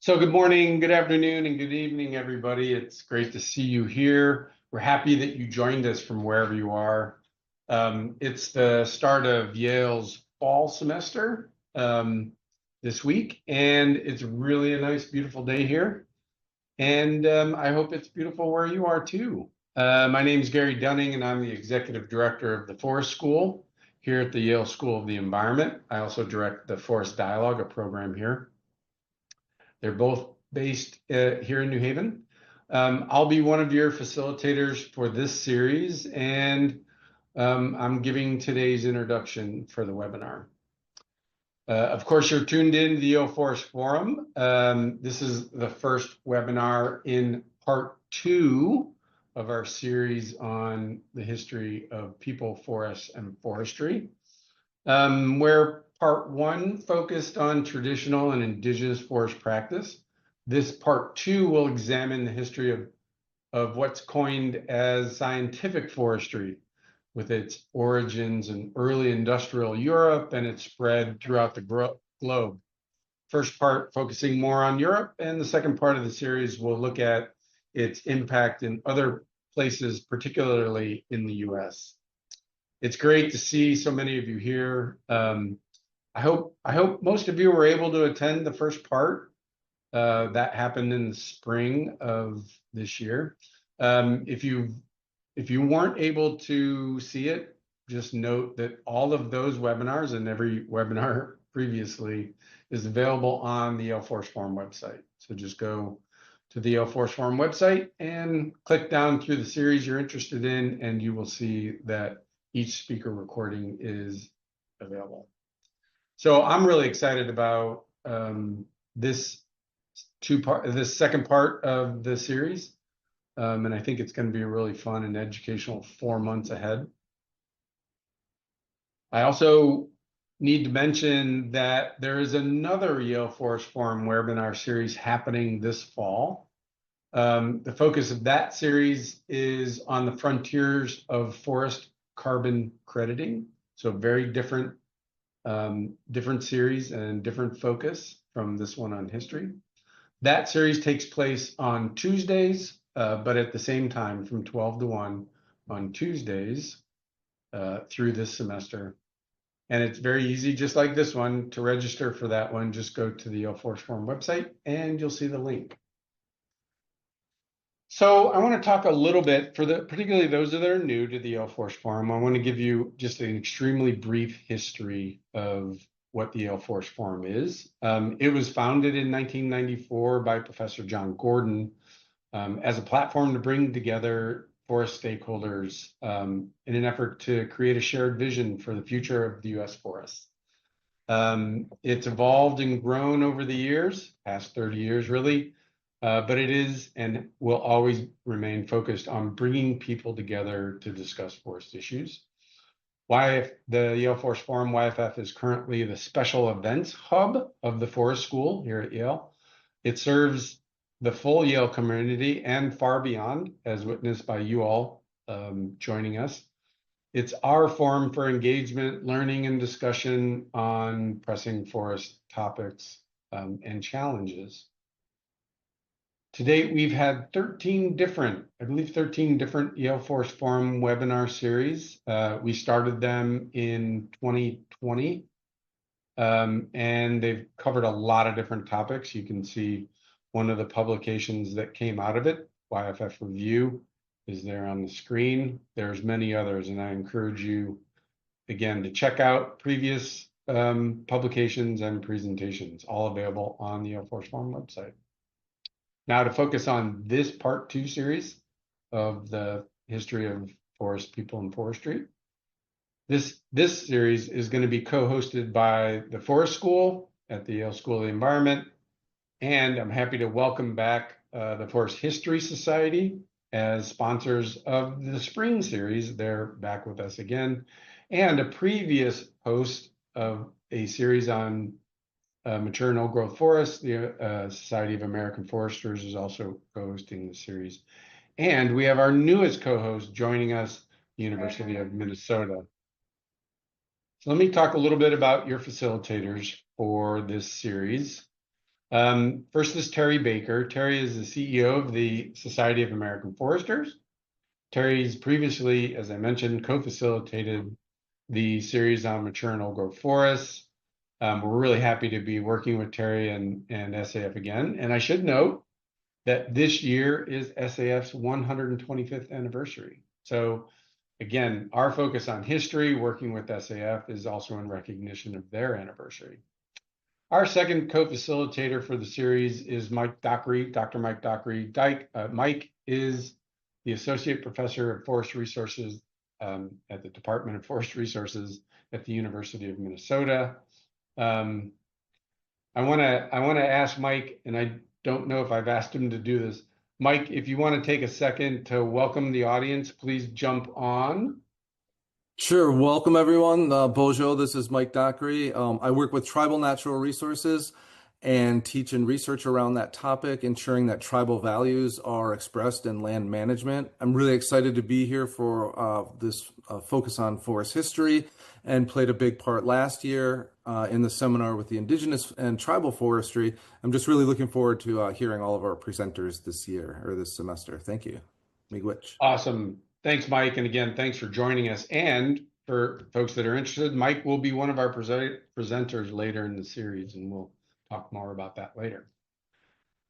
So good morning, good afternoon, and good evening, everybody. It's great to see you here. We're happy that you joined us from wherever you are. It's the start of Yale's fall semester this week, and it's really a nice, beautiful day here. And I hope it's beautiful where you are too. My name is Gary Dunning, and I'm the executive director of the Forest School here at the Yale School of the Environment. I also direct the Forest Dialogue, a program here. They're both based here in New Haven. I'll be one of your facilitators for this series, and I'm giving today's introduction for the webinar. Of course, you're tuned in to the Yale Forest Forum. This is the first webinar in part 2 of our series on the history of people, forests, and forestry, where part 1 focused on traditional and indigenous forest practice. This part 2 will examine the history of what's coined as scientific forestry, with its origins in early industrial Europe and its spread throughout the globe. First part focusing more on Europe, and the second part of the series will look at its impact in other places, particularly in the US. It's great to see so many of you here. I hope most of you were able to attend the first part. That happened in the spring of this year. If you weren't able to see it, just note that all of those webinars and every webinar previously is available on the Yale Forest Forum website. So just go to the Yale Forest Forum website and click down through the series you're interested in, and you will see that each speaker recording is available. So I'm really excited about this second part of the series. And I think it's going to be a really fun and educational 4 months ahead. I also need to mention that there is another Yale Forest Forum webinar series happening this fall. The focus of that series is on the frontiers of forest carbon crediting. So very different series and different focus from this one on history. That series takes place on Tuesdays, but at the same time from 12 to 1 on Tuesdays through this semester. And it's very easy, just like this one, to register for that one. Just go to the Yale Forest Forum website and you'll see the link. So I want to talk a little bit, particularly those that are new to the Yale Forest Forum, I want to give you just an extremely brief history of what the Yale Forest Forum is. It was founded in 1994 by Professor John Gordon as a platform to bring together forest stakeholders in an effort to create a shared vision for the future of the US forests. It's evolved and grown over the years, past 30 years really, but it is and will always remain focused on bringing people together to discuss forest issues. The Yale Forest Forum, YFF, is currently the special events hub of the Forest School here at Yale. It serves the full Yale community and far beyond, as witnessed by you all joining us. It's our forum for engagement, learning, and discussion on pressing forest topics and challenges. To date, we've had 13 different Yale Forest Forum webinar series. We started them in 2020, and they've covered a lot of different topics. You can see one of the publications that came out of it, YFF Review, is there on the screen. There's many others, and I encourage you, again, to check out previous publications and presentations, all available on the Yale Forest Forum website. Now to focus on this part 2 series of the history of forest people and forestry. This series is going to be co-hosted by the Forest School at the Yale School of the Environment. And I'm happy to welcome back the Forest History Society as sponsors of the spring series. They're back with us again. And a previous host of a series on mature and old-growth forests, the Society of American Foresters, is also co-hosting the series. And we have our newest co-host joining us, the University of Minnesota. So let me talk a little bit about your facilitators for this series. First is Terry Baker. Terry is the CEO of the Society of American Foresters. Terry's previously, as I mentioned, co-facilitated the series on mature and old-growth forests. We're really happy to be working with Terry and SAF again. And I should note that this year is SAF's 125th anniversary. So again, our focus on history, working with SAF, is also in recognition of their anniversary. Our second co-facilitator for the series is Mike Dockery, Dr. Mike Dockery. Mike is the Associate Professor of Forest Resources at the Department of Forest Resources at the University of Minnesota. I want to ask Mike, and I don't know if I've asked him to do this. Mike, if you want to take a second to welcome the audience, please jump on. Sure. Welcome, everyone. Bonjour, this is Mike Dockery. I work with tribal natural resources and teach and research around that topic, ensuring that tribal values are expressed in land management. I'm really excited to be here for this focus on forest history and played a big part last year in the seminar with the indigenous and tribal forestry. I'm just really looking forward to hearing all of our presenters this year or this semester. Thank you. Miigwech. Awesome. Thanks, Mike. And again, thanks for joining us. And for folks that are interested, Mike will be one of our presenters later in the series, and we'll talk more about that later.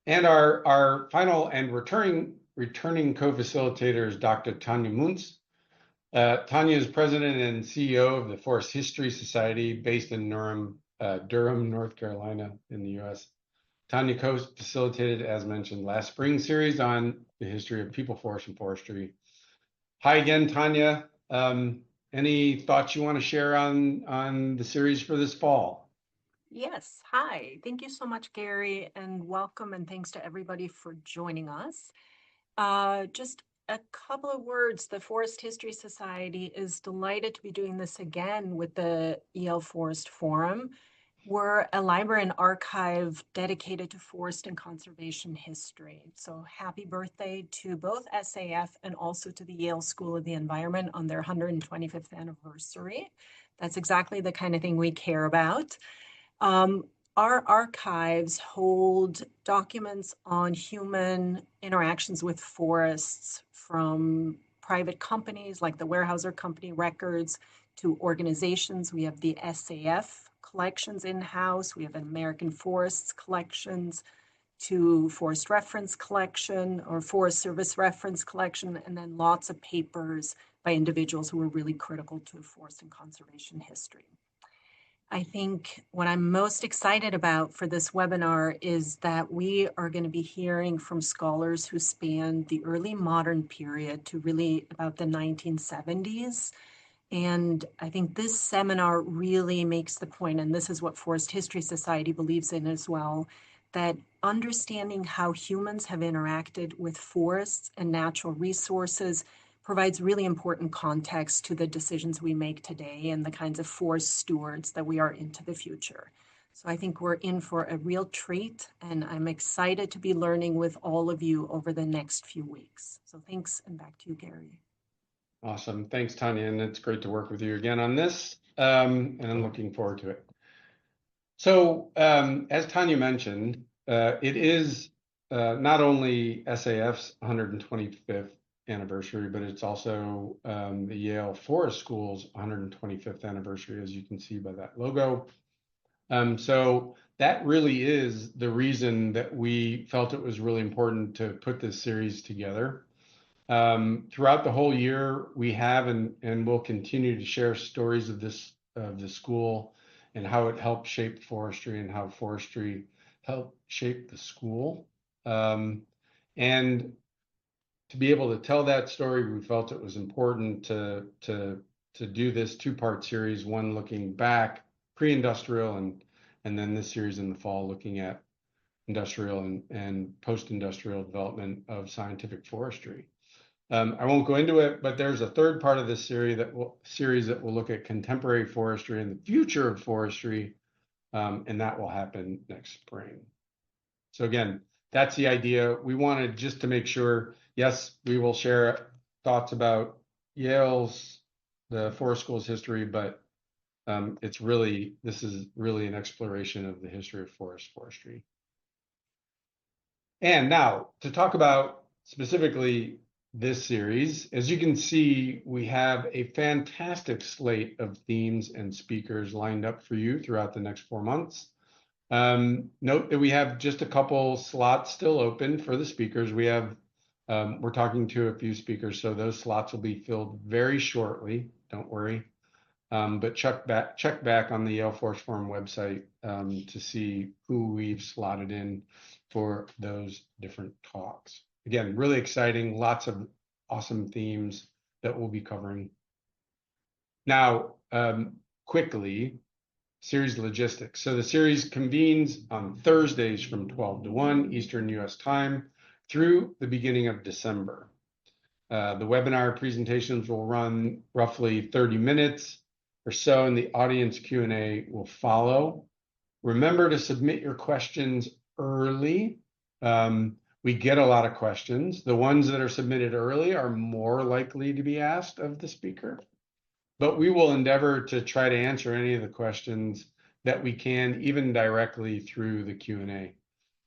And our final and returning co-facilitator is Dr. Tanya Muntz. Tanya is president and CEO of the Forest History Society based in Durham, North Carolina in the US. Tanya co-facilitated, as mentioned, last spring series on the history of people, forest, and forestry. Hi again, Tanya. Any thoughts you want to share on the series for this fall? Yes. Hi. Thank you so much, Gary, and welcome and thanks to everybody for joining us. Just a couple of words. The Forest History Society is delighted to be doing this again with the EL Forest Forum. We're a library and archive dedicated to forest and conservation history. So happy birthday to both SAF and also to the Yale School of the Environment on their 125th anniversary. That's exactly the kind of thing we care about. Our archives hold documents on human interactions with forests from private companies like the Weyerhaeuser Company records to organizations. We have the SAF collections in-house. We have an American Forests collections to Forest Reference Collection or Forest Service Reference Collection, and then lots of papers by individuals who are really critical to forest and conservation history. I think what I'm most excited about for this webinar is that we are going to be hearing from scholars who span the early modern period to really about the 1970s. And I think this seminar really makes the point, and this is what Forest History Society believes in as well, that understanding how humans have interacted with forests and natural resources provides really important context to the decisions we make today and the kinds of forest stewards that we are into the future. So I think we're in for a real treat, and I'm excited to be learning with all of you over the next few weeks. So thanks, and back to you, Gary. Awesome. Thanks, Tanya. And it's great to work with you again on this. And I'm looking forward to it. So as Tanya mentioned, it is not only SAF's 125th anniversary, but it's also the Yale Forest School's 125th anniversary, as you can see by that logo. So that really is the reason that we felt it was really important to put this series together. Throughout the whole year, we have and will continue to share stories of the school and how it helped shape forestry and how forestry helped shape the school. And to be able to tell that story, we felt it was important to do this two-part series, one looking back, pre-industrial, and then this series in the fall looking at industrial and post-industrial development of scientific forestry. I won't go into it, but there's a third part of this series that will look at contemporary forestry and the future of forestry, and that will happen next spring. So again, that's the idea. We wanted just to make sure, yes, we will share thoughts about the Forest School's history, but this is really an exploration of the history of forestry. And now to talk about specifically this series, as you can see, we have a fantastic slate of themes and speakers lined up for you throughout the next 4 months. Note that we have just a couple slots still open for the speakers. We're talking to a few speakers, so those slots will be filled very shortly. Don't worry. But check back on the Yale Force Forum website to see who we've slotted in for those different talks. Again, really exciting, lots of awesome themes that we'll be covering. Now, quickly, series logistics. So the series convenes on Thursdays from 12 to 1 Eastern US time through the beginning of December. The webinar presentations will run roughly 30 minutes or so, and the audience Q&A will follow. Remember to submit your questions early. We get a lot of questions. The ones that are submitted early are more likely to be asked of the speaker, but we will endeavor to try to answer any of the questions that we can, even directly through the Q&A.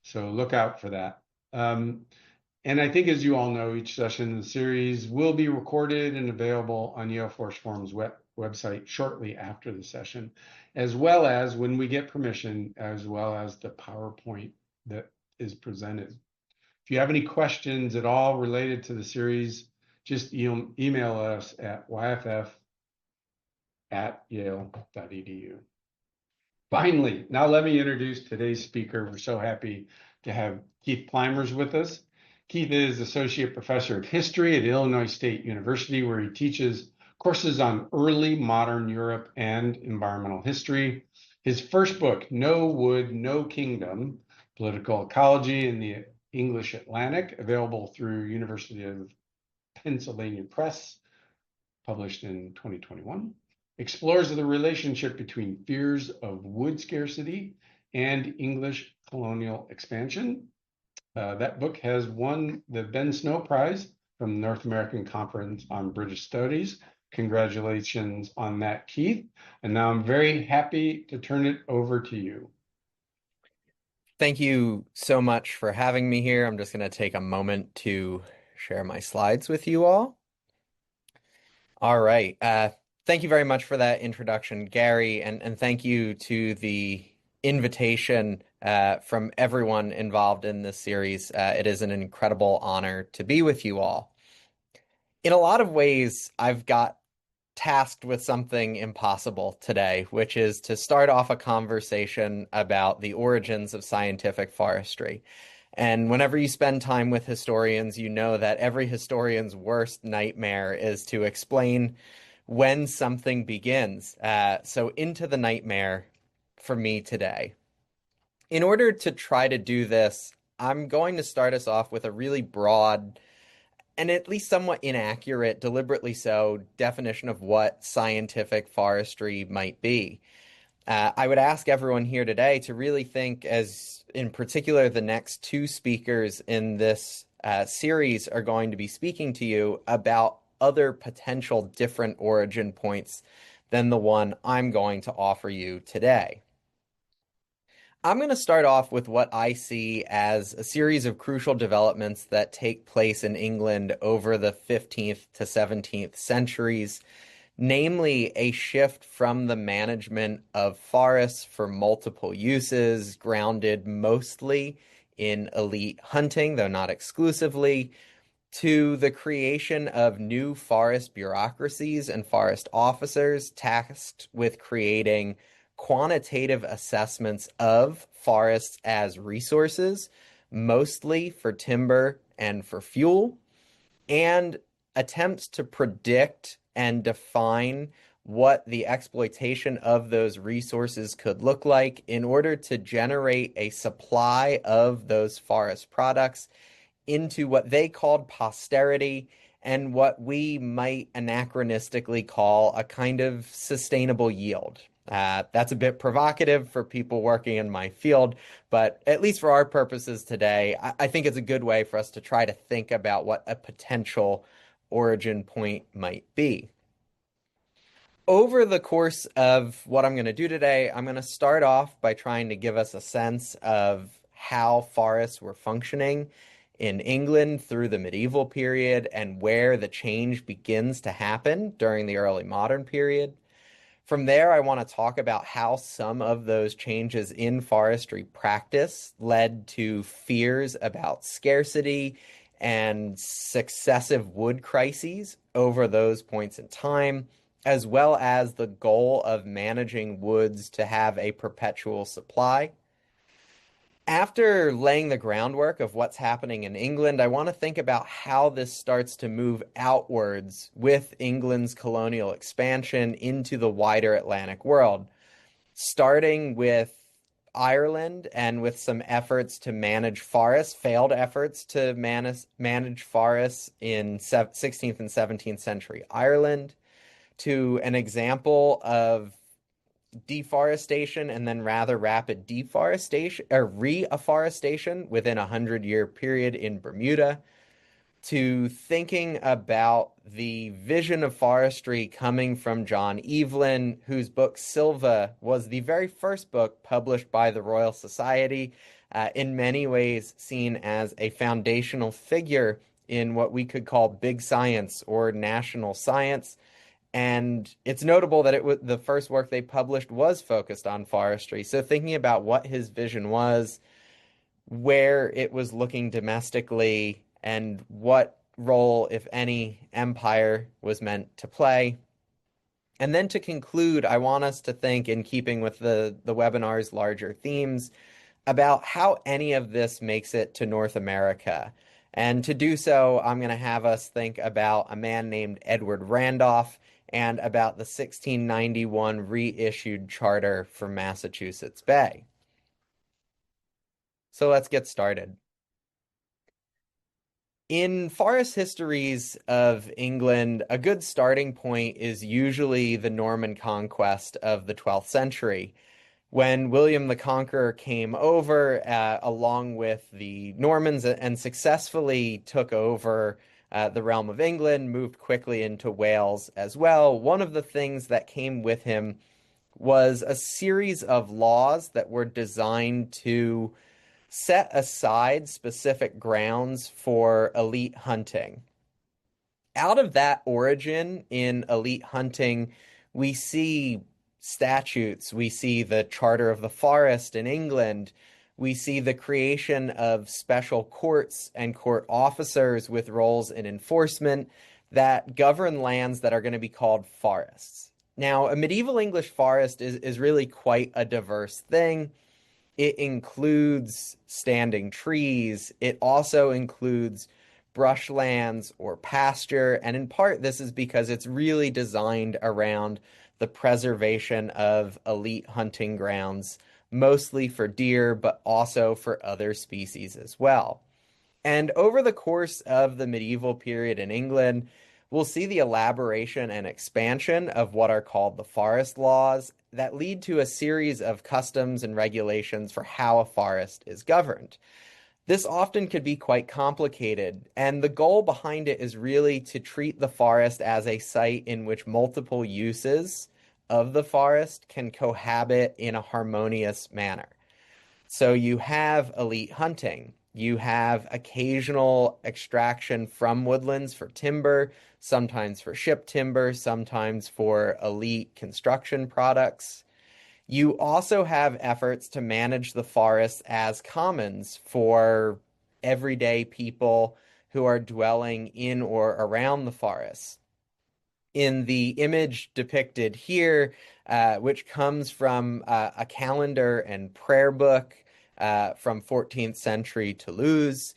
So look out for that. And I think, as you all know, each session in the series will be recorded and available on Yale Force Forum's website shortly after the session, as well as, when we get permission, as well as the PowerPoint that is presented. If you have any questions at all related to the series, just email us at yff@yale.edu. Finally, now let me introduce today's speaker. We're so happy to have Keith Pluymers with us. Keith is Associate Professor of History at Illinois State University, where he teaches courses on early modern Europe and environmental history. His first book, No Wood, No Kingdom, Political Ecology in the English Atlantic, available through University of Pennsylvania Press, published in 2021, explores the relationship between fears of wood scarcity and English colonial expansion. That book has won the Ben Snow Prize from the North American Conference on British Studies. Congratulations on that, Keith. And now I'm very happy to turn it over to you. Thank you so much for having me here. I'm just going to take a moment to share my slides with you all. All right. Thank you very much for that introduction, Gary, and thank you to the invitation from everyone involved in this series. It is an incredible honor to be with you all. In a lot of ways, I've got tasked with something impossible today, which is to start off a conversation about the origins of scientific forestry. And whenever you spend time with historians, you know that every historian's worst nightmare is to explain when something begins. So into the nightmare for me today. In order to try to do this, I'm going to start us off with a really broad and at least somewhat inaccurate, deliberately so, definition of what scientific forestry might be. I would ask everyone here today to really think, as in particular the next two speakers in this series are going to be speaking to you about other potential different origin points than the one I'm going to offer you today. I'm going to start off with what I see as a series of crucial developments that take place in England over the 15th to 17th centuries, namely a shift from the management of forests for multiple uses, grounded mostly in elite hunting, though not exclusively, to the creation of new forest bureaucracies and forest officers tasked with creating quantitative assessments of forests as resources, mostly for timber and for fuel, and attempts to predict and define what the exploitation of those resources could look like in order to generate a supply of those forest products into what they called posterity and what we might anachronistically call a kind of sustainable yield. That's a bit provocative for people working in my field, but at least for our purposes today, I think it's a good way for us to try to think about what a potential origin point might be. Over the course of what I'm going to do today, I'm going to start off by trying to give us a sense of how forests were functioning in England through the medieval period and where the change begins to happen during the early modern period. From there, I want to talk about how some of those changes in forestry practice led to fears about scarcity and successive wood crises over those points in time, as well as the goal of managing woods to have a perpetual supply. After laying the groundwork of what's happening in England, I want to think about how this starts to move outwards with England's colonial expansion into the wider Atlantic world, starting with Ireland and with some efforts to manage forests, failed efforts to manage forests in 16th and 17th century Ireland, to an example of deforestation and then rather rapid deforestation or reforestation within a 100-year period in Bermuda, to thinking about the vision of forestry coming from John Evelyn, whose book Silva was the very first book published by the Royal Society, in many ways seen as a foundational figure in what we could call big science or national science. And it's notable that the first work they published was focused on forestry. So thinking about what his vision was, where it was looking domestically, and what role, if any, empire was meant to play. And then to conclude, I want us to think, in keeping with the webinar's larger themes, about how any of this makes it to North America. And to do so, I'm going to have us think about a man named Edward Randolph and about the 1691 reissued charter for Massachusetts Bay. So let's get started. In forest histories of England, a good starting point is usually the Norman conquest of the 12th century. When William the Conqueror came over, along with the Normans, and successfully took over the realm of England, moved quickly into Wales as well, one of the things that came with him was a series of laws that were designed to set aside specific grounds for elite hunting. Out of that origin in elite hunting, we see statutes, we see the Charter of the Forest in England, we see the creation of special courts and court officers with roles in enforcement that govern lands that are going to be called forests. Now, a medieval English forest is really quite a diverse thing. It includes standing trees. It also includes brushlands or pasture. And in part, this is because it's really designed around the preservation of elite hunting grounds, mostly for deer, but also for other species as well. And over the course of the medieval period in England, we'll see the elaboration and expansion of what are called the forest laws that lead to a series of customs and regulations for how a forest is governed. This often could be quite complicated, and the goal behind it is really to treat the forest as a site in which multiple uses of the forest can cohabit in a harmonious manner. So you have elite hunting, you have occasional extraction from woodlands for timber, sometimes for ship timber, sometimes for elite construction products. You also have efforts to manage the forests as commons for everyday people who are dwelling in or around the forests. In the image depicted here, which comes from a calendar and prayer book from 14th century Toulouse,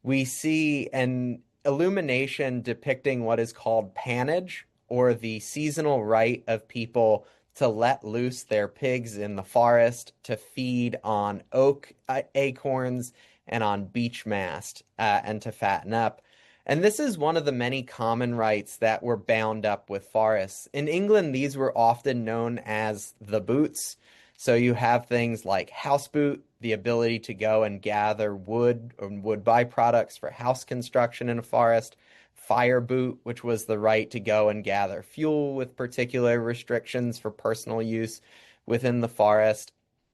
we see an illumination depicting what is called pannage, or the seasonal right of people to let loose their pigs in the forest to feed on oak acorns and on beech mast and to fatten up. And this is one of the many common rights that were bound up with forests. In England, these were often known as the boots. So you have things like houseboot, the ability to go and gather wood or wood byproducts for house construction in a forest; fire boot, which was the right to go and gather fuel with particular restrictions for personal use within the forest.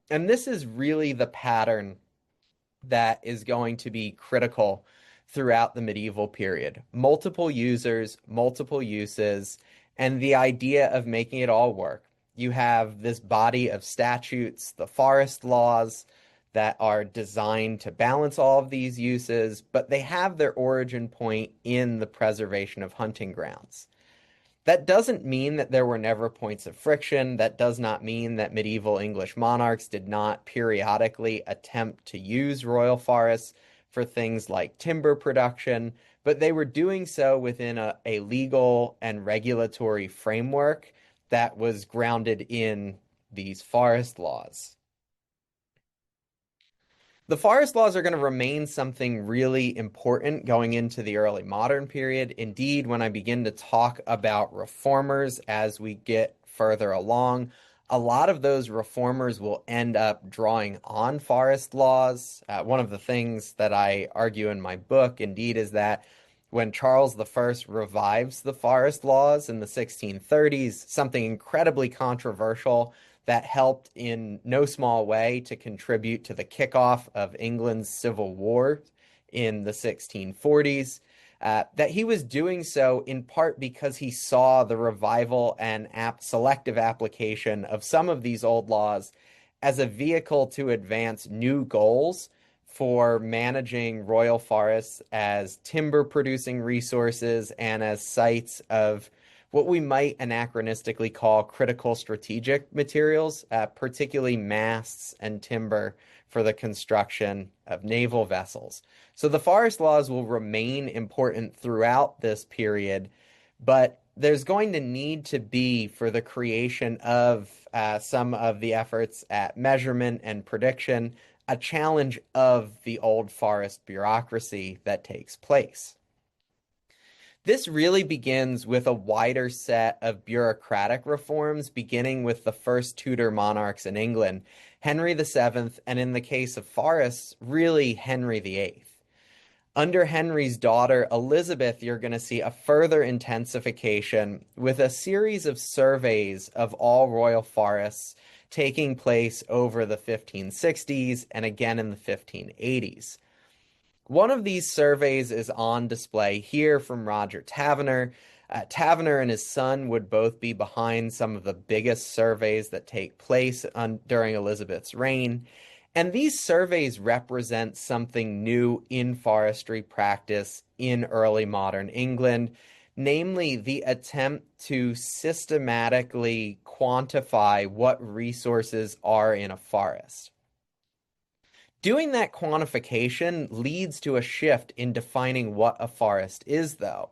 And this is really the pattern that is going to be critical throughout the medieval period. Multiple users, multiple uses, and the idea of making it all work. You have this body of statutes, the forest laws, that are designed to balance all of these uses, but they have their origin point in the preservation of hunting grounds. That doesn't mean that there were never points of friction. That does not mean that medieval English monarchs did not periodically attempt to use royal forests for things like timber production, but they were doing so within a legal and regulatory framework that was grounded in these forest laws. The forest laws are going to remain something really important going into the early modern period. Indeed, when I begin to talk about reformers as we get further along, a lot of those reformers will end up drawing on forest laws. One of the things that I argue in my book, indeed, is that when Charles I revives the forest laws in the 1630s, something incredibly controversial that helped in no small way to contribute to the kickoff of England's Civil War in the 1640s, that he was doing so in part because he saw the revival and selective application of some of these old laws as a vehicle to advance new goals for managing royal forests as timber-producing resources and as sites of what we might anachronistically call critical strategic materials, particularly masts and timber for the construction of naval vessels. So the forest laws will remain important throughout this period, but there's going to need to be, for the creation of some of the efforts at measurement and prediction, a challenge of the old forest bureaucracy that takes place. This really begins with a wider set of bureaucratic reforms, beginning with the first Tudor monarchs in England, Henry VII, and in the case of forests, really Henry VIII. Under Henry's daughter, Elizabeth, you're going to see a further intensification with a series of surveys of all royal forests taking place over the 1560s and again in the 1580s. One of these surveys is on display here from Roger Taverner. Taverner and his son would both be behind some of the biggest surveys that take place during Elizabeth's reign. And these surveys represent something new in forestry practice in early modern England, namely the attempt to systematically quantify what resources are in a forest. Doing that quantification leads to a shift in defining what a forest is, though.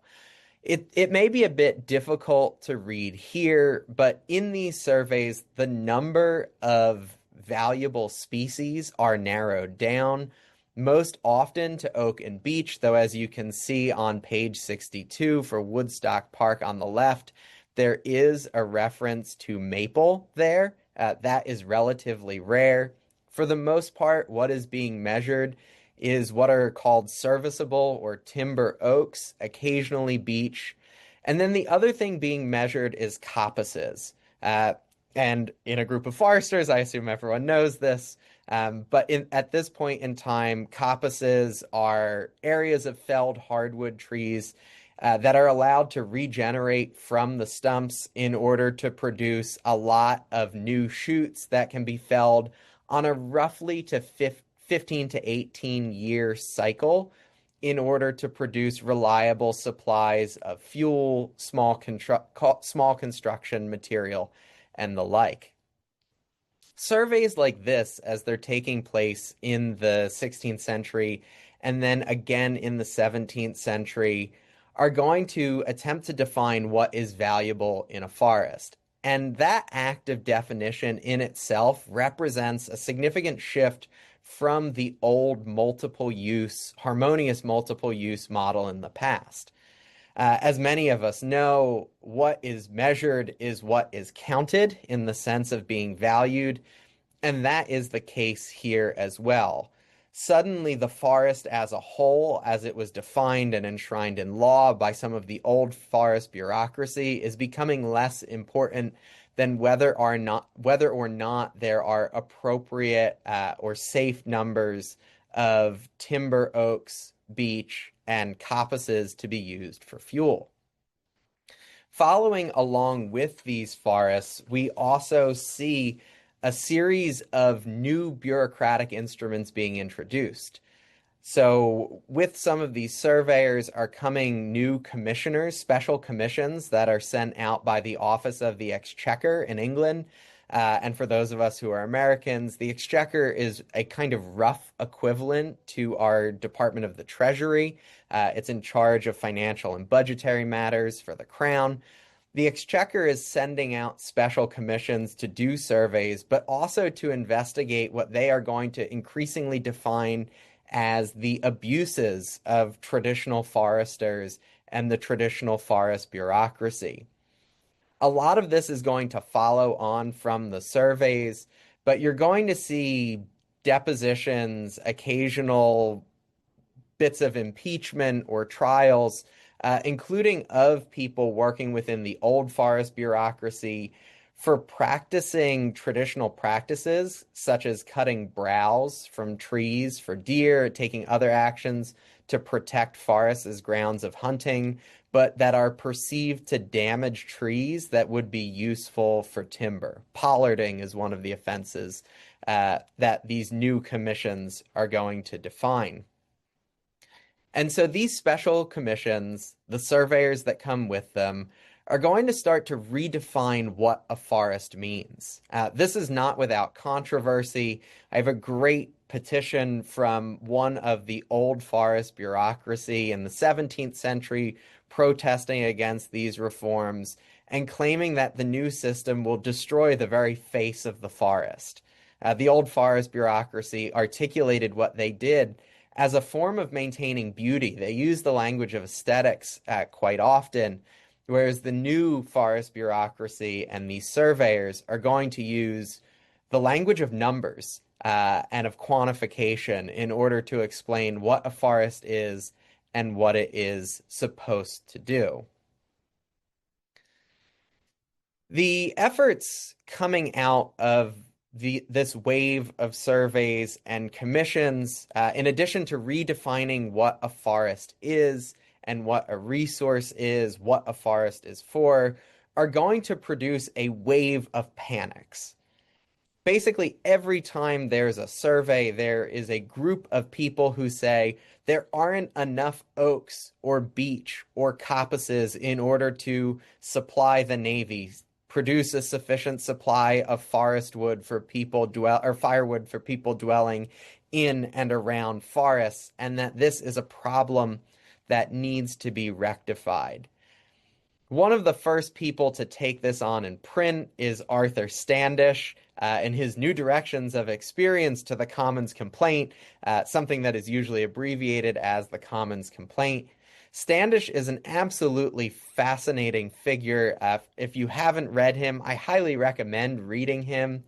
It may be a bit difficult to read here, but in these surveys, the number of valuable species are narrowed down, most often to oak and beech, though as you can see on page 62 for Woodstock Park on the left, there is a reference to maple there. That is relatively rare. For the most part, what is being measured is what are called serviceable or timber oaks, occasionally beech. And then the other thing being measured is coppices. And in a group of foresters, I assume everyone knows this, but at this point in time, coppices are areas of felled hardwood trees that are allowed to regenerate from the stumps in order to produce a lot of new shoots that can be felled on a roughly 15 to 18 year cycle in order to produce reliable supplies of fuel, small construction material, and the like. Surveys like this, as they're taking place in the 16th century and then again in the 17th century, are going to attempt to define what is valuable in a forest. And that act of definition in itself represents a significant shift from the old harmonious multiple use model in the past. As many of us know, what is measured is what is counted in the sense of being valued, and that is the case here as well. Suddenly, the forest as a whole, as it was defined and enshrined in law by some of the old forest bureaucracy, is becoming less important than whether or not there are appropriate or safe numbers of timber, oaks, beech, and coppices to be used for fuel. Following along with these forests, we also see a series of new bureaucratic instruments being introduced. So with some of these surveyors are coming new commissioners, special commissions that are sent out by the Office of the Exchequer in England. And for those of us who are Americans, the Exchequer is a kind of rough equivalent to our Department of the Treasury. It's in charge of financial and budgetary matters for the Crown. The Exchequer is sending out special commissions to do surveys, but also to investigate what they are going to increasingly define as the abuses of traditional foresters and the traditional forest bureaucracy. A lot of this is going to follow on from the surveys, but you're going to see depositions, occasional bits of impeachment or trials, including of people working within the old forest bureaucracy for practicing traditional practices, such as cutting browse from trees for deer, taking other actions to protect forests as grounds of hunting, but that are perceived to damage trees that would be useful for timber. Pollarding is one of the offenses that these new commissions are going to define. And so these special commissions, the surveyors that come with them, are going to start to redefine what a forest means. This is not without controversy. I have a great petition from one of the old forest bureaucracy in the 17th century protesting against these reforms and claiming that the new system will destroy the very face of the forest. The old forest bureaucracy articulated what they did as a form of maintaining beauty. They use the language of aesthetics quite often, whereas the new forest bureaucracy and these surveyors are going to use the language of numbers and of quantification in order to explain what a forest is and what it is supposed to do. The efforts coming out of this wave of surveys and commissions, in addition to redefining what a forest is and what a resource is, what a forest is for, are going to produce a wave of panics. Basically, every time there's a survey, there is a group of people who say there aren't enough oaks or beech or coppices in order to supply the Navy, produce a sufficient supply of forest wood for people firewood for people dwelling in and around forests, and that this is a problem that needs to be rectified. One of the first people to take this on in print is Arthur Standish in his New Directions of Experience to the Commons Complaint, something that is usually abbreviated as the Commons Complaint. Standish is an absolutely fascinating figure. If you haven't read him, I highly recommend reading him.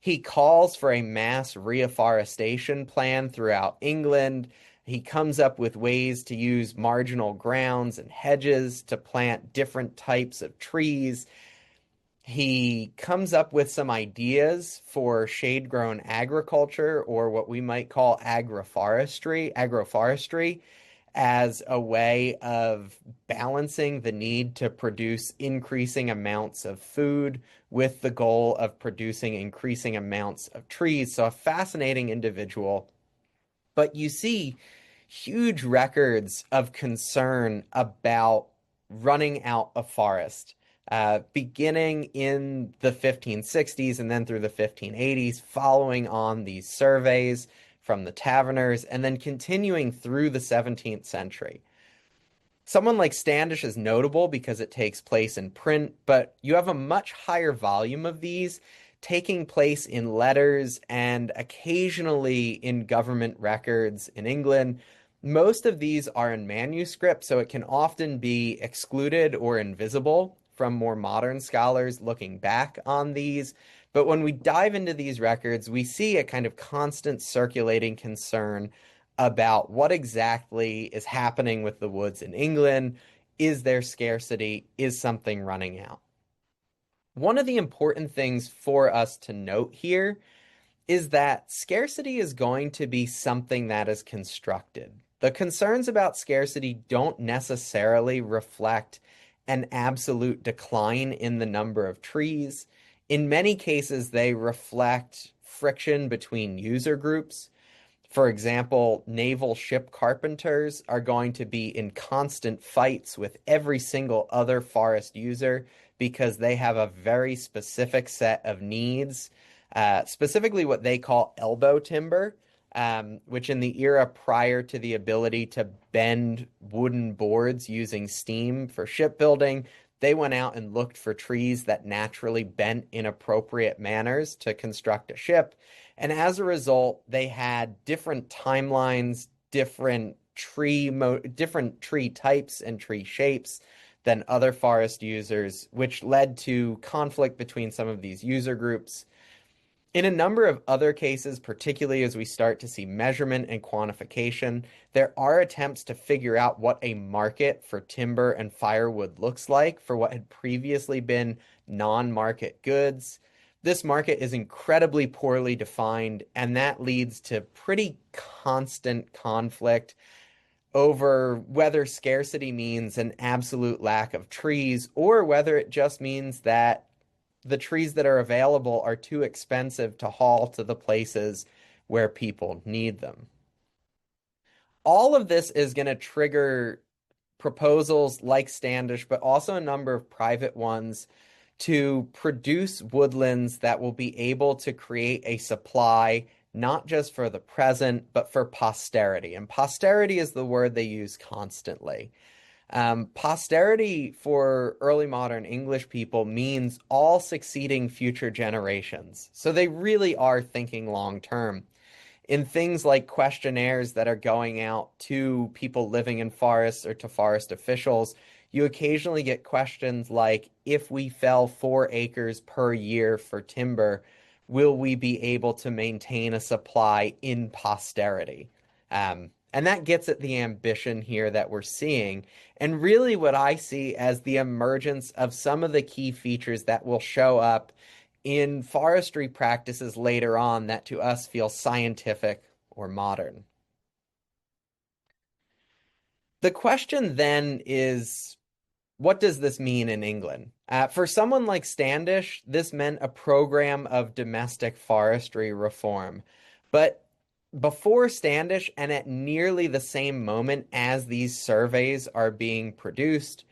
He calls for a mass reforestation plan throughout England. He comes up with ways to use marginal grounds and hedges to plant different types of trees. He comes up with some ideas for shade-grown agriculture, or what we might call agroforestry, as a way of balancing the need to produce increasing amounts of food with the goal of producing increasing amounts of trees. So a fascinating individual. But you see huge records of concern about running out of forest, beginning in the 1560s and then through the 1580s, following on these surveys from the Taverners, and then continuing through the 17th century. Someone like Standish is notable because it takes place in print, but you have a much higher volume of these taking place in letters and occasionally in government records in England. Most of these are in manuscript, so it can often be excluded or invisible from more modern scholars looking back on these. But when we dive into these records, we see a kind of constant circulating concern about what exactly is happening with the woods in England. Is there scarcity? Is something running out? One of the important things for us to note here is that scarcity is going to be something that is constructed. The concerns about scarcity don't necessarily reflect an absolute decline in the number of trees. In many cases, they reflect friction between user groups. For example, naval ship carpenters are going to be in constant fights with every single other forest user because they have a very specific set of needs, specifically what they call elbow timber, which in the era prior to the ability to bend wooden boards using steam for shipbuilding, they went out and looked for trees that naturally bent in appropriate manners to construct a ship. And as a result, they had different timelines, different tree types and tree shapes than other forest users, which led to conflict between some of these user groups. In a number of other cases, particularly as we start to see measurement and quantification, there are attempts to figure out what a market for timber and firewood looks like for what had previously been non-market goods. This market is incredibly poorly defined, and that leads to pretty constant conflict over whether scarcity means an absolute lack of trees or whether it just means that the trees that are available are too expensive to haul to the places where people need them. All of this is going to trigger proposals like Standish, but also a number of private ones to produce woodlands that will be able to create a supply not just for the present, but for posterity. And posterity is the word they use constantly. Posterity for early modern English people means all succeeding future generations. So they really are thinking long term. In things like questionnaires that are going out to people living in forests or to forest officials, you occasionally get questions like, if we fell 4 acres per year for timber, will we be able to maintain a supply in posterity? And that gets at the ambition here that we're seeing, and really what I see as the emergence of some of the key features that will show up in forestry practices later on that to us feel scientific or modern. The question then is, what does this mean in England? For someone like Standish, this meant a program of domestic forestry reform. But before Standish, and at nearly the same moment as these surveys are being produced,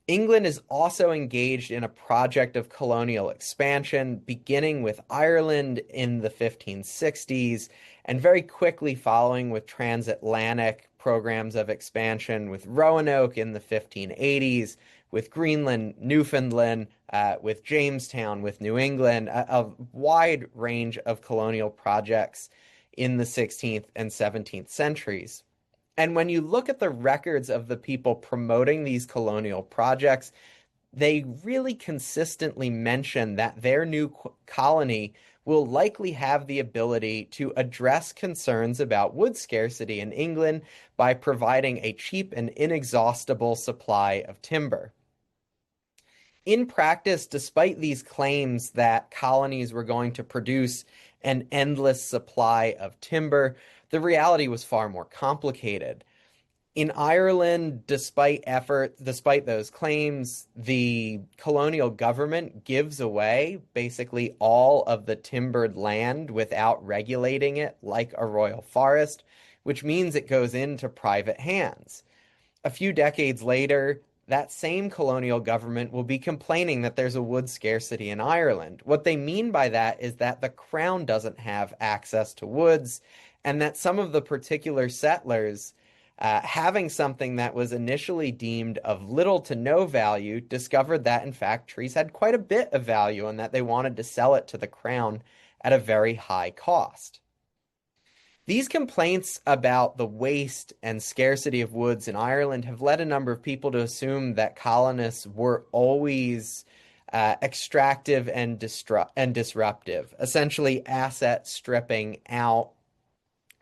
England is also engaged in a project of colonial expansion, beginning with Ireland in the 1560s, and very quickly following with transatlantic programs of expansion with Roanoke in the 1580s, with Greenland, Newfoundland, with Jamestown, with New England, a wide range of colonial projects in the 16th and 17th centuries. And when you look at the records of the people promoting these colonial projects, they really consistently mention that their new colony will likely have the ability to address concerns about wood scarcity in England by providing a cheap and inexhaustible supply of timber. In practice, despite these claims that colonies were going to produce an endless supply of timber, the reality was far more complicated. In Ireland, despite those claims, the colonial government gives away basically all of the timbered land without regulating it like a royal forest, which means it goes into private hands. A few decades later, that same colonial government will be complaining that there's a wood scarcity in Ireland. What they mean by that is that the crown doesn't have access to woods, and that some of the particular settlers having something that was initially deemed of little to no value, discovered that, in fact, trees had quite a bit of value and that they wanted to sell it to the crown at a very high cost. These complaints about the waste and scarcity of woods in Ireland have led a number of people to assume that colonists were always extractive and disruptive, essentially asset stripping out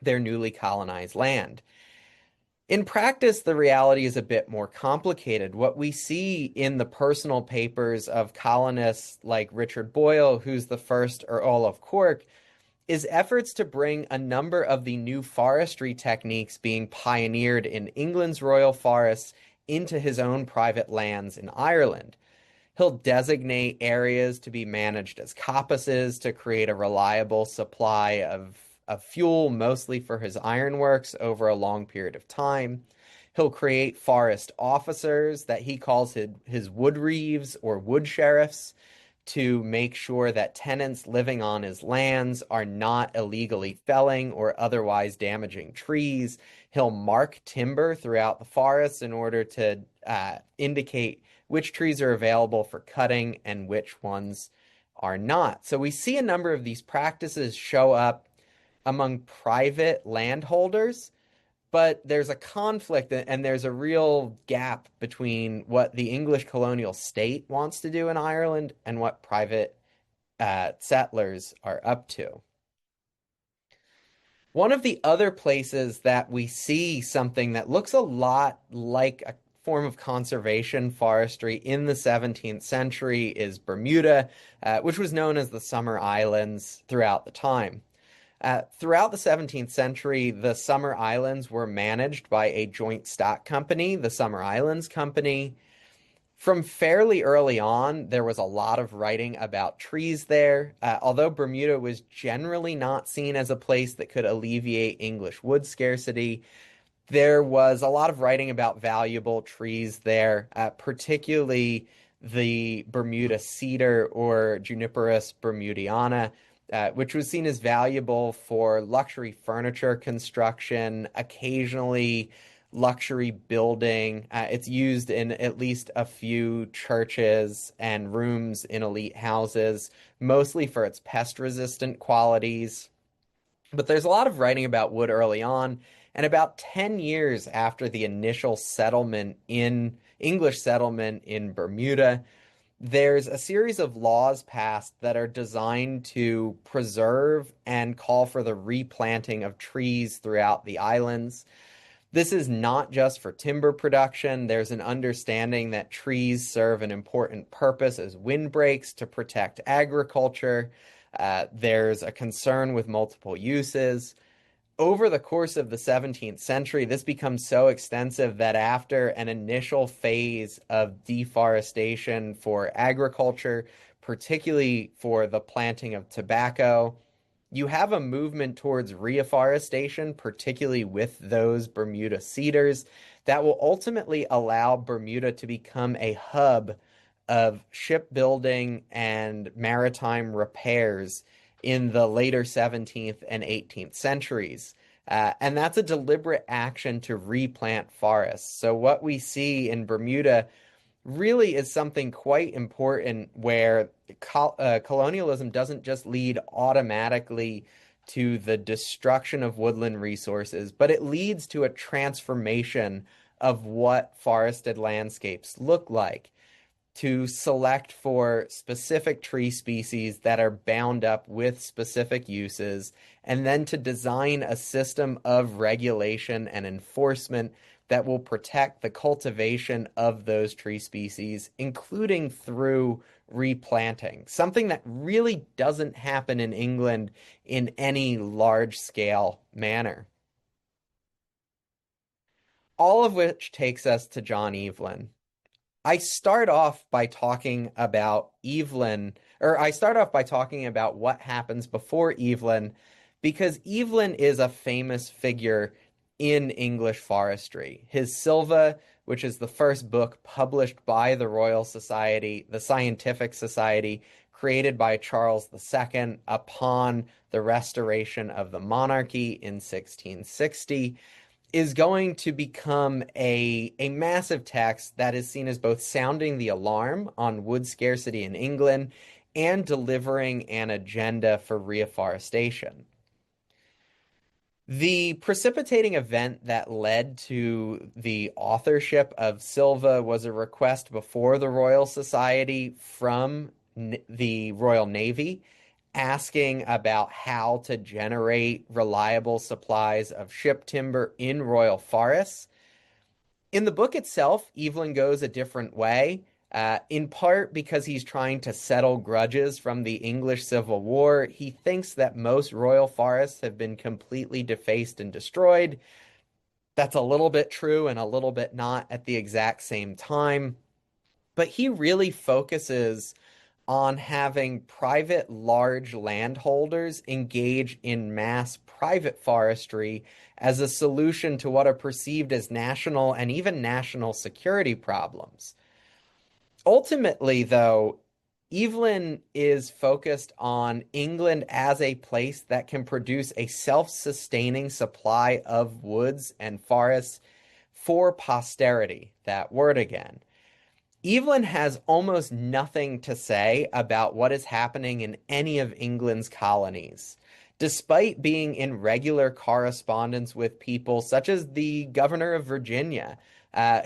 their newly colonized land. In practice, the reality is a bit more complicated. What we see in the personal papers of colonists like Richard Boyle, who's the first Earl of Cork, is efforts to bring a number of the new forestry techniques being pioneered in England's royal forests into his own private lands in Ireland. He'll designate areas to be managed as coppices to create a reliable supply of fuel, mostly for his ironworks, over a long period of time. He'll create forest officers that he calls his wood reeves or wood sheriffs to make sure that tenants living on his lands are not illegally felling or otherwise damaging trees. He'll mark timber throughout the forests in order to indicate which trees are available for cutting and which ones are not. So we see a number of these practices show up among private landholders, but there's a conflict and there's a real gap between what the English colonial state wants to do in Ireland and what private settlers are up to. One of the other places that we see something that looks a lot like a form of conservation forestry in the 17th century is Bermuda, which was known as the Summer Islands throughout the time. Throughout the 17th century, the Summer Islands were managed by a joint stock company, the Summer Islands Company. From fairly early on, there was a lot of writing about trees there. Although Bermuda was generally not seen as a place that could alleviate English wood scarcity, there was a lot of writing about valuable trees there, particularly the Bermuda cedar or Juniperus bermudiana, which was seen as valuable for luxury furniture construction, occasionally luxury building. It's used in at least a few churches and rooms in elite houses, mostly for its pest-resistant qualities. But there's a lot of writing about wood early on, and about 10 years after the initial English settlement in Bermuda, there's a series of laws passed that are designed to preserve and call for the replanting of trees throughout the islands. This is not just for timber production. There's an understanding that trees serve an important purpose as windbreaks to protect agriculture. There's a concern with multiple uses. Over the course of the 17th century, this becomes so extensive that after an initial phase of deforestation for agriculture, particularly for the planting of tobacco, you have a movement towards reforestation, particularly with those Bermuda cedars, that will ultimately allow Bermuda to become a hub of shipbuilding and maritime repairs in the later 17th and 18th centuries. And that's a deliberate action to replant forests. So what we see in Bermuda really is something quite important where colonialism doesn't just lead automatically to the destruction of woodland resources, but it leads to a transformation of what forested landscapes look like, to select for specific tree species that are bound up with specific uses, and then to design a system of regulation and enforcement that will protect the cultivation of those tree species, including through replanting, something that really doesn't happen in England in any large-scale manner. All of which takes us to John Evelyn. I start off by talking about what happens before Evelyn, because Evelyn is a famous figure in English forestry. His Silva, which is the first book published by the Royal Society, the Scientific Society, created by Charles II upon the restoration of the monarchy in 1660, is going to become a massive text that is seen as both sounding the alarm on wood scarcity in England and delivering an agenda for reforestation. The precipitating event that led to the authorship of Silva was a request before the Royal Society from the Royal Navy, asking about how to generate reliable supplies of ship timber in royal forests. In the book itself, Evelyn goes a different way. in part because he's trying to settle grudges from the English Civil War. He thinks that most royal forests have been completely defaced and destroyed. That's a little bit true and a little bit not at the exact same time. But he really focuses on having private large landholders engage in mass private forestry as a solution to what are perceived as national and even national security problems. Ultimately, though, Evelyn is focused on England as a place that can produce a self-sustaining supply of woods and forests for posterity. That word again. Evelyn has almost nothing to say about what is happening in any of England's colonies, despite being in regular correspondence with people such as the governor of Virginia,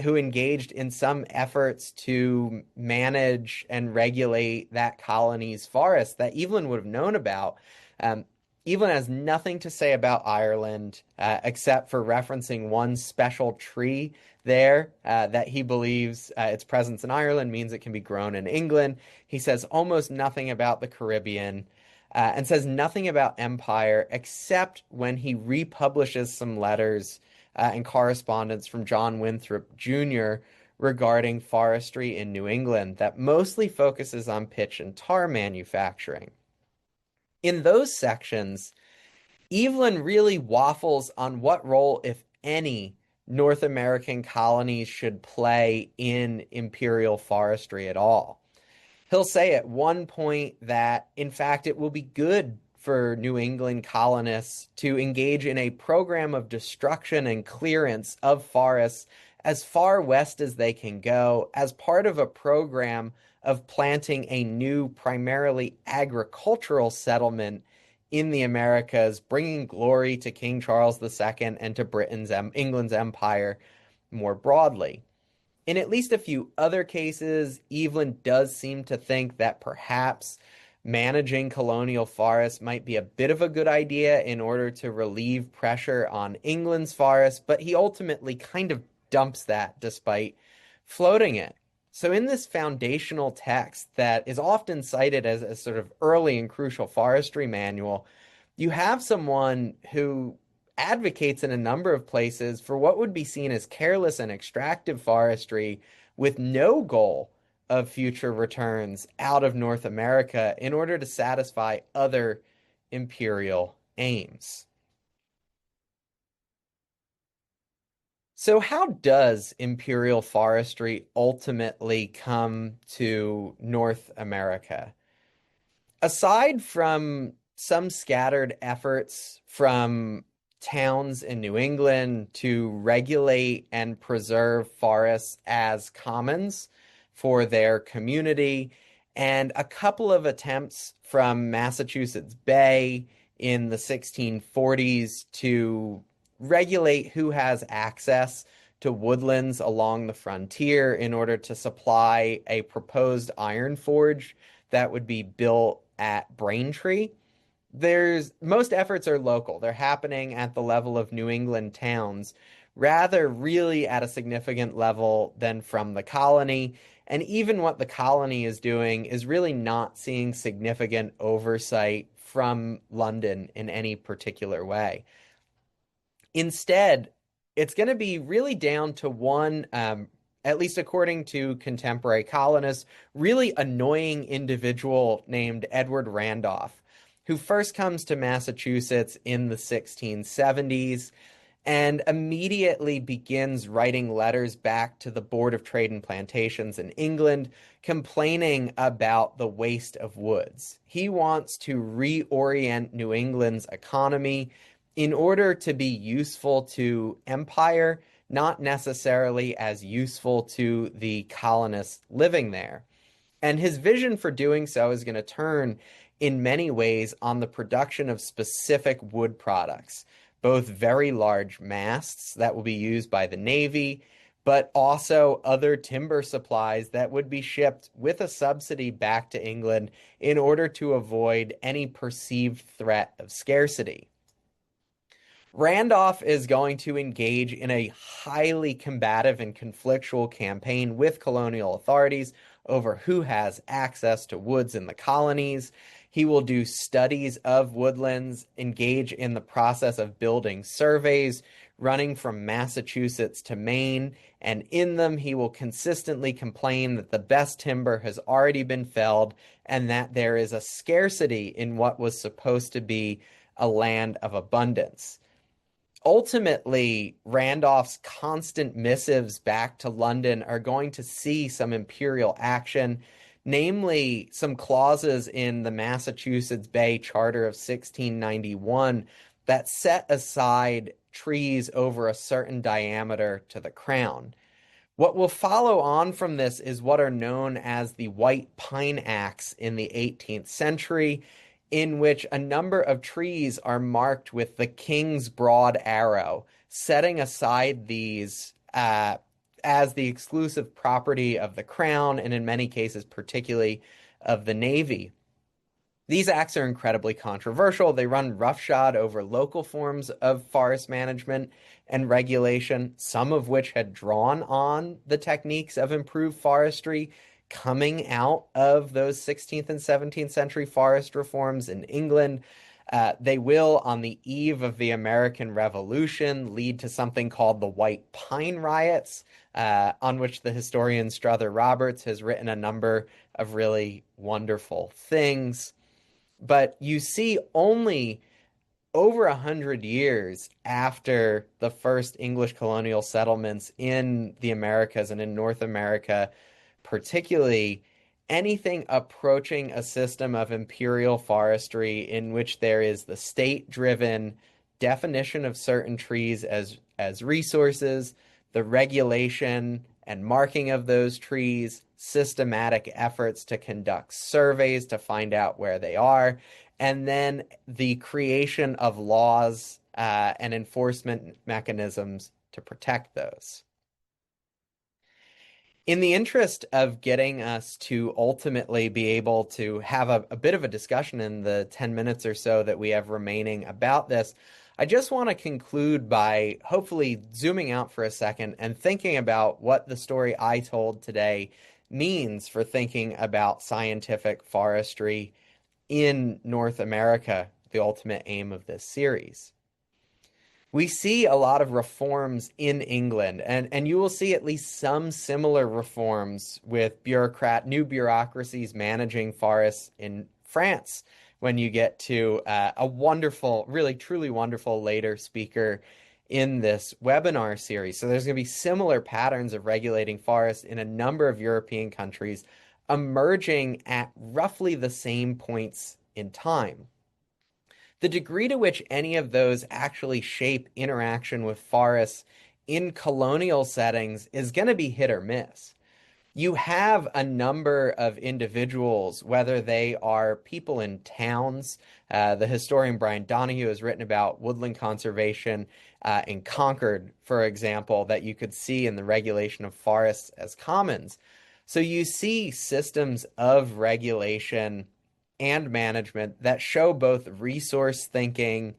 who engaged in some efforts to manage and regulate that colony's forests that Evelyn would have known about. Evelyn has nothing to say about Ireland, except for referencing one special tree there that he believes its presence in Ireland means it can be grown in England. He says almost nothing about the Caribbean and says nothing about empire except when he republishes some letters and correspondence from John Winthrop Jr. regarding forestry in New England that mostly focuses on pitch and tar manufacturing. In those sections, Evelyn really waffles on what role, if any, North American colonies should play in imperial forestry at all. He'll say at one point that, in fact, it will be good for New England colonists to engage in a program of destruction and clearance of forests as far west as they can go as part of a program of planting a new, primarily agricultural settlement in the Americas, bringing glory to King Charles II and to England's empire more broadly. In at least a few other cases, Evelyn does seem to think that perhaps managing colonial forests might be a bit of a good idea in order to relieve pressure on England's forests, but he ultimately kind of dumps that despite floating it. So in this foundational text that is often cited as a sort of early and crucial forestry manual, you have someone who advocates in a number of places for what would be seen as careless and extractive forestry with no goal of future returns out of North America in order to satisfy other imperial aims. So how does imperial forestry ultimately come to North America? Aside from some scattered efforts from towns in New England to regulate and preserve forests as commons for their community, and a couple of attempts from Massachusetts Bay in the 1640s to regulate who has access to woodlands along the frontier in order to supply a proposed iron forge that would be built at Braintree. Most efforts are local. They're happening at the level of New England towns, rather really at a significant level than from the colony. And even what the colony is doing is really not seeing significant oversight from London in any particular way. Instead, it's going to be really down to one, at least according to contemporary colonists, really annoying individual named Edward Randolph, who first comes to Massachusetts in the 1670s and immediately begins writing letters back to the Board of Trade and Plantations in England, complaining about the waste of woods. He wants to reorient New England's economy in order to be useful to empire, not necessarily as useful to the colonists living there. And his vision for doing so is going to turn in many ways on the production of specific wood products, both very large masts that will be used by the Navy, but also other timber supplies that would be shipped with a subsidy back to England in order to avoid any perceived threat of scarcity. Randolph is going to engage in a highly combative and conflictual campaign with colonial authorities over who has access to woods in the colonies. He will do studies of woodlands, engage in the process of building surveys, running from Massachusetts to Maine, and in them he will consistently complain that the best timber has already been felled and that there is a scarcity in what was supposed to be a land of abundance. Ultimately, Randolph's constant missives back to London are going to see some imperial action, namely some clauses in the Massachusetts Bay Charter of 1691 that set aside trees over a certain diameter to the crown. What will follow on from this is what are known as the White Pine Acts in the 18th century, in which a number of trees are marked with the king's broad arrow, setting aside these as the exclusive property of the crown, and in many cases, particularly of the Navy. These acts are incredibly controversial. They run roughshod over local forms of forest management and regulation, some of which had drawn on the techniques of improved forestry coming out of those 16th and 17th century forest reforms in England. They will, on the eve of the American Revolution, lead to something called the White Pine Riots, on which the historian Strother Roberts has written a number of really wonderful things. But you see only over 100 years after the first English colonial settlements in the Americas and in North America, particularly anything approaching a system of imperial forestry in which there is the state-driven definition of certain trees as resources, the regulation and marking of those trees, systematic efforts to conduct surveys to find out where they are, and then the creation of laws and enforcement mechanisms to protect those. In the interest of getting us to ultimately be able to have a bit of a discussion in the 10 minutes or so that we have remaining about this, I just want to conclude by hopefully zooming out for a second and thinking about what the story I told today means for thinking about scientific forestry in North America, the ultimate aim of this series. We see a lot of reforms in England, and you will see at least some similar reforms with new bureaucracies managing forests in France when you get to a wonderful, really truly wonderful later speaker in this webinar series. So there's going to be similar patterns of regulating forests in a number of European countries emerging at roughly the same points in time. The degree to which any of those actually shape interaction with forests in colonial settings is going to be hit or miss. You have a number of individuals, whether they are people in towns. The historian Brian Donahue has written about woodland conservation in Concord, for example, that you could see in the regulation of forests as commons. So you see systems of regulation and management that show both resource thinking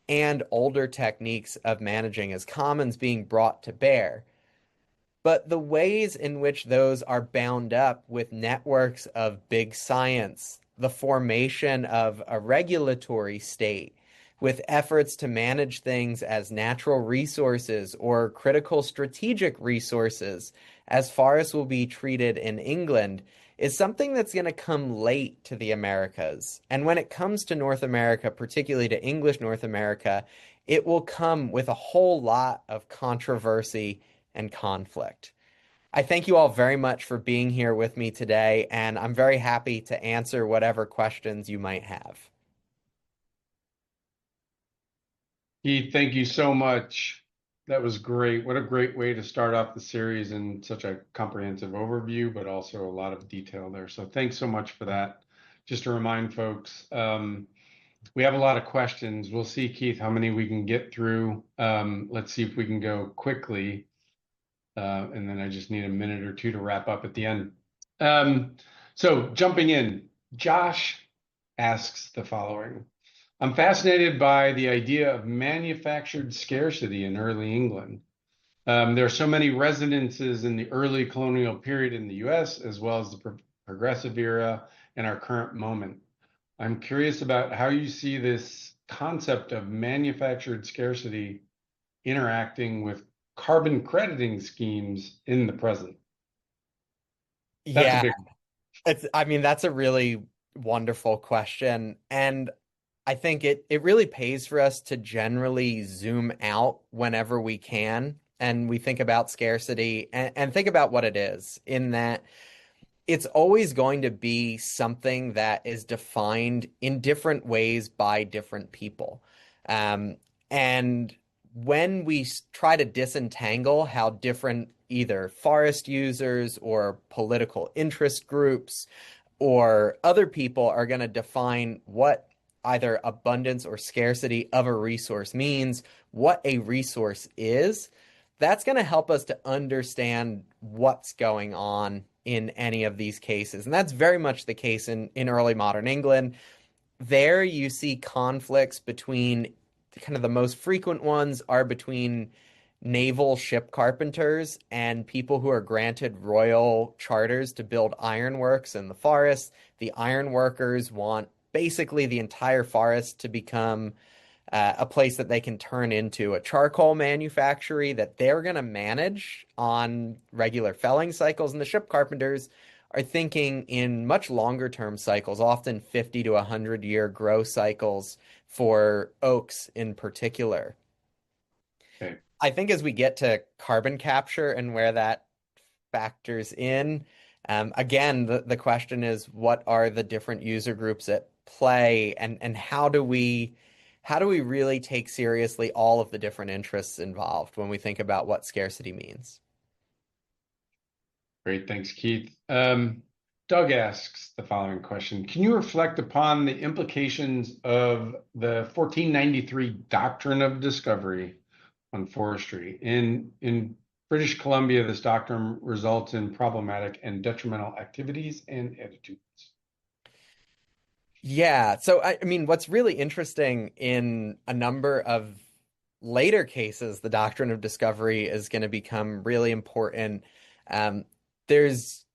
and older techniques of managing as commons being brought to bear. But the ways in which those are bound up with networks of big science, the formation of a regulatory state, with efforts to manage things as natural resources or critical strategic resources, as forests will be treated in England, is something that's going to come late to the Americas. And when it comes to North America, particularly to English North America, it will come with a whole lot of controversy and conflict. I thank you all very much for being here with me today, and I'm very happy to answer whatever questions you might have. Keith, thank you so much. That was great. What a great way to start off the series in such a comprehensive overview, but also a lot of detail there. So thanks so much for that. Just to remind folks, we have a lot of questions. We'll see, Keith, how many we can get through. Let's see if we can go quickly. And then I just need a minute or two to wrap up at the end. So jumping in, Josh asks the following. I'm fascinated by the idea of manufactured scarcity in early England. There are so many residences in the early colonial period in the US, as well as the progressive era and our current moment. I'm curious about how you see this concept of manufactured scarcity interacting with carbon crediting schemes in the present. That's a Yeah, big I mean, that's a really wonderful question. And I think it really pays for us to generally zoom out whenever we can. And we think about scarcity and think about what it is, in that it's always going to be something that is defined in different ways by different people. Um, and when we try to disentangle how different either forest users or political interest groups or other people are going to define what either abundance or scarcity of a resource means, what a resource is, that's going to help us to understand what's going on in any of these cases. And that's very much the case in early modern England. There you see conflicts between kind of the most frequent ones are between naval ship carpenters and people who are granted royal charters to build ironworks in the forest. The ironworkers want basically the entire forest to become a place that they can turn into a charcoal manufactory that they're going to manage on regular felling cycles. And the ship carpenters are thinking in much longer term cycles, often 50 to 100-year growth cycles for oaks in particular. okay. I think as we get to carbon capture and where that factors in, again, the question is what are the different user groups at play, and how do we really take seriously all of the different interests involved when we think about what scarcity means? Great, thanks, Keith. Doug asks the following question. Can you reflect upon the implications of the 1493 doctrine of discovery on forestry? In British Columbia, this doctrine results in problematic and detrimental activities and attitudes. Yeah, so I mean, what's really interesting in a number of later cases, the doctrine of discovery is going to become really important. Um, there's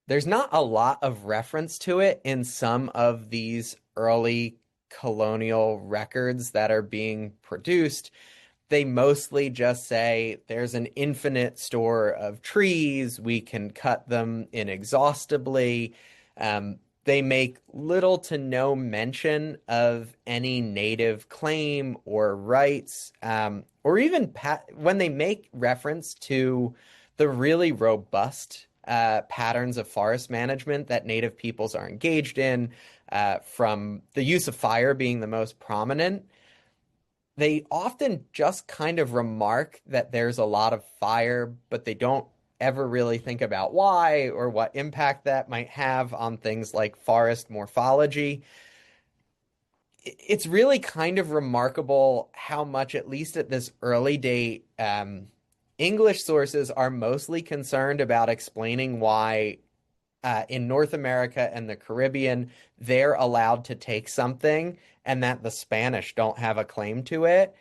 there's not a lot of reference to it in some of these early colonial records that are being produced. They mostly just say there's an infinite store of trees, we can cut them inexhaustibly. They make little to no mention of any native claim or rights, or even when they make reference to the really robust patterns of forest management that native peoples are engaged in, from the use of fire being the most prominent. They often just kind of remark that there's a lot of fire, but they don't ever really think about why or what impact that might have on things like forest morphology. It's really kind of remarkable how much, at least at this early date, English sources are mostly concerned about explaining why in North America and the Caribbean, they're allowed to take something and that the Spanish don't have a claim to it.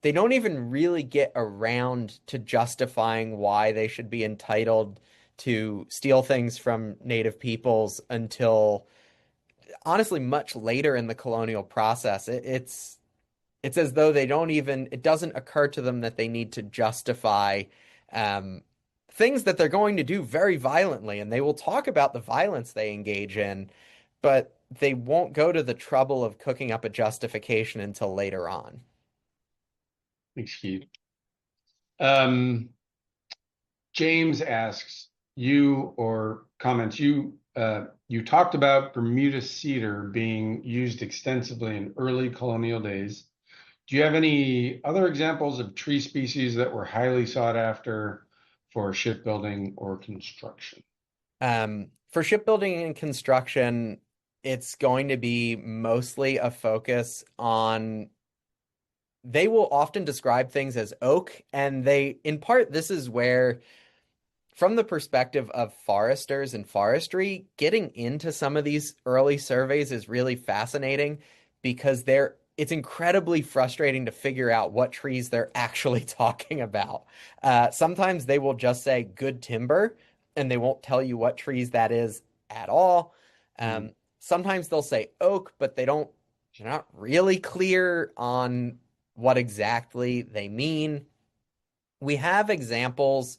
They don't even really get around to justifying why they should be entitled to steal things from native peoples until honestly much later in the colonial process. It's as though it doesn't occur to them that they need to justify um, things that they're going to do very violently, and they will talk about the violence they engage in, but they won't go to the trouble of cooking up a justification until later on. Thanks, Keith. Um, James asks you or comments you talked about Bermuda cedar being used extensively in early colonial days. Do you have any other examples of tree species that were highly sought after for shipbuilding or construction? For shipbuilding and construction, it's going to be mostly a focus on they will often describe things as oak, and in part, this is where from the perspective of foresters and forestry, getting into some of these early surveys is really fascinating because they're it's incredibly frustrating to figure out what trees they're actually talking about. Sometimes they will just say good timber, and they won't tell you what trees that is at all. Mm. Sometimes they'll say oak, but they're not really clear on what exactly they mean. We have examples.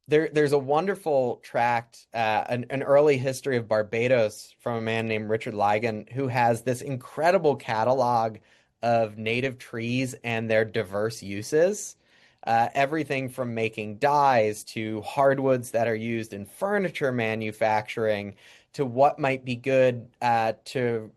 There's a wonderful tract, an early history of Barbados from a man named Richard Ligon, who has this incredible catalog of native trees and their diverse uses. Everything from making dyes to hardwoods that are used in furniture manufacturing to what might be good to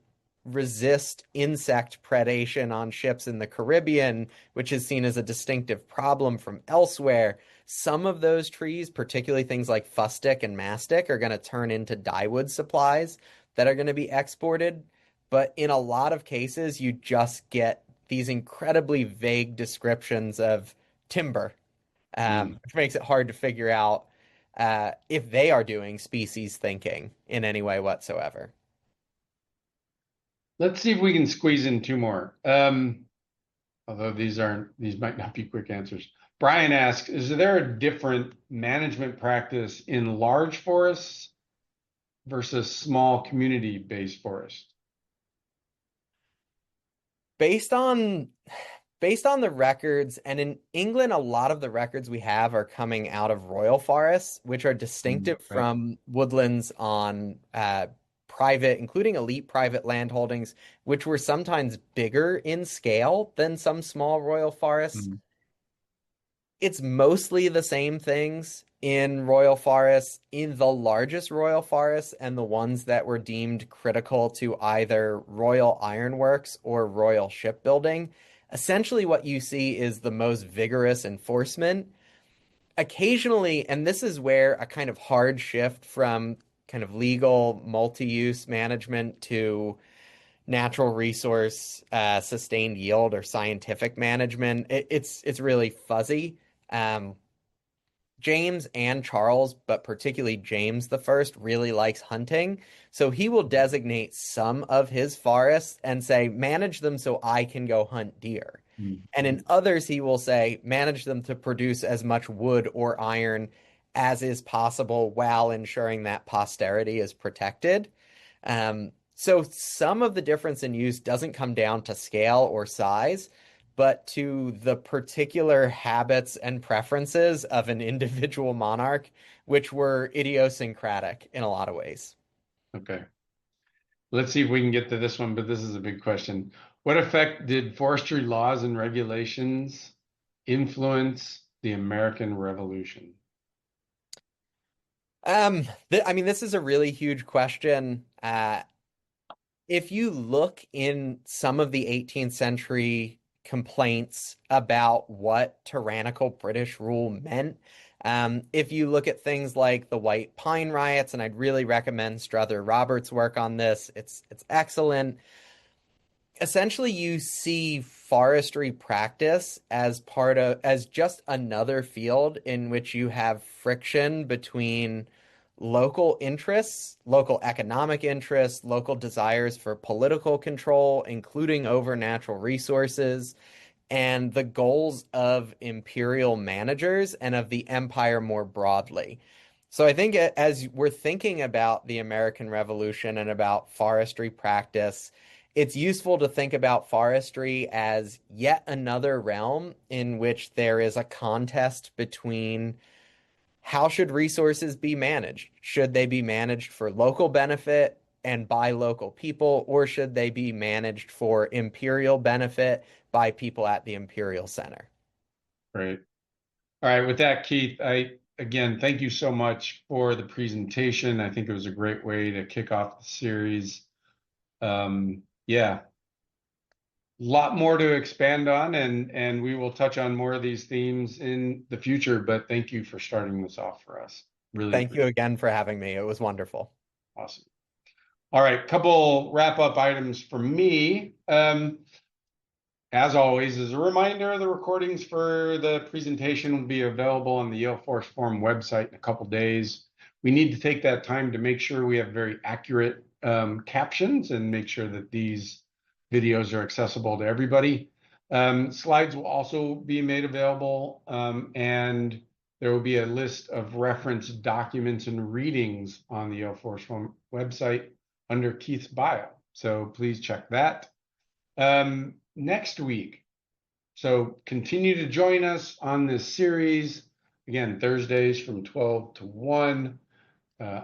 resist insect predation on ships in the Caribbean, which is seen as a distinctive problem from elsewhere. Some of those trees, particularly things like fustic and mastic, are going to turn into dyewood supplies that are going to be exported. But in a lot of cases, you just get these incredibly vague descriptions of timber, which makes it hard to figure out if they are doing species thinking in any way whatsoever. Let's see if we can squeeze in two more. Although these might not be quick answers. Brian asks, is there a different management practice in large forests versus small community-based forests? Based on the records, and in England, a lot of the records we have are coming out of royal forests, which are distinctive Right. from woodlands on private, including elite private land holdings, which were sometimes bigger in scale than some small royal forests. Mm. It's mostly the same things in royal forests, in the largest royal forests and the ones that were deemed critical to either royal ironworks or royal shipbuilding. Essentially, what you see is the most vigorous enforcement. Occasionally, and this is where a kind of hard shift from kind of legal multi-use management to natural resource sustained yield or scientific management, it's really fuzzy. Um, James and Charles, but particularly James the First, really likes hunting. So he will designate some of his forests and say, manage them so I can go hunt deer. Mm. And in others, he will say, manage them to produce as much wood or iron as is possible while ensuring that posterity is protected. So some of the difference in use doesn't come down to scale or size, but to the particular habits and preferences of an individual monarch, which were idiosyncratic in a lot of ways. Okay. Let's see if we can get to this one, but this is a big question. What effect did forestry laws and regulations influence the American Revolution? I mean, this is a really huge question. If you look in some of the 18th century complaints about what tyrannical British rule meant, if you look at things like the White Pine riots, and I'd really recommend Strother Roberts' work on this, it's excellent. Essentially, you see forestry practice as just another field in which you have friction between local interests, local economic interests, local desires for political control, including over natural resources, and the goals of imperial managers and of the empire more broadly. So I think as we're thinking about the American Revolution and about forestry practice, it's useful to think about forestry as yet another realm in which there is a contest between how should resources be managed? Should they be managed for local benefit and by local people, or should they be managed for imperial benefit by people at the imperial center? Great. All right. With that, Keith, again, thank you so much for the presentation. I think it was a great way to kick off the series. Yeah, a lot more to expand on, and we will touch on more of these themes in the future, but thank you for starting this off for us. Really Thank you appreciate again for having me. It was wonderful. it. Awesome. All right, couple wrap-up items for me. As always, as a reminder, the recordings for the presentation will be available on the Yale Forest Forum website in a couple days. We need to take that time to make sure we have very accurate captions and make sure that these Videos are accessible to everybody. Slides will also be made available, and there will be a list of reference documents and readings on the Air Force One website under Keith's bio. So please check that. Next week, so continue to join us on this series. Again, Thursdays from 12 to 1,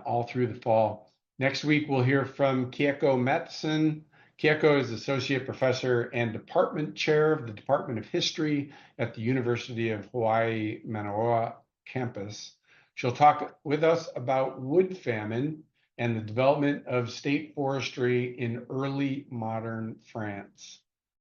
all through the fall. Next week, we'll hear from Kieko Matson. Kieko is Associate Professor and Department Chair of the Department of History at the University of Hawaii Manoa campus. She'll talk with us about wood famine and the development of state forestry in early modern France.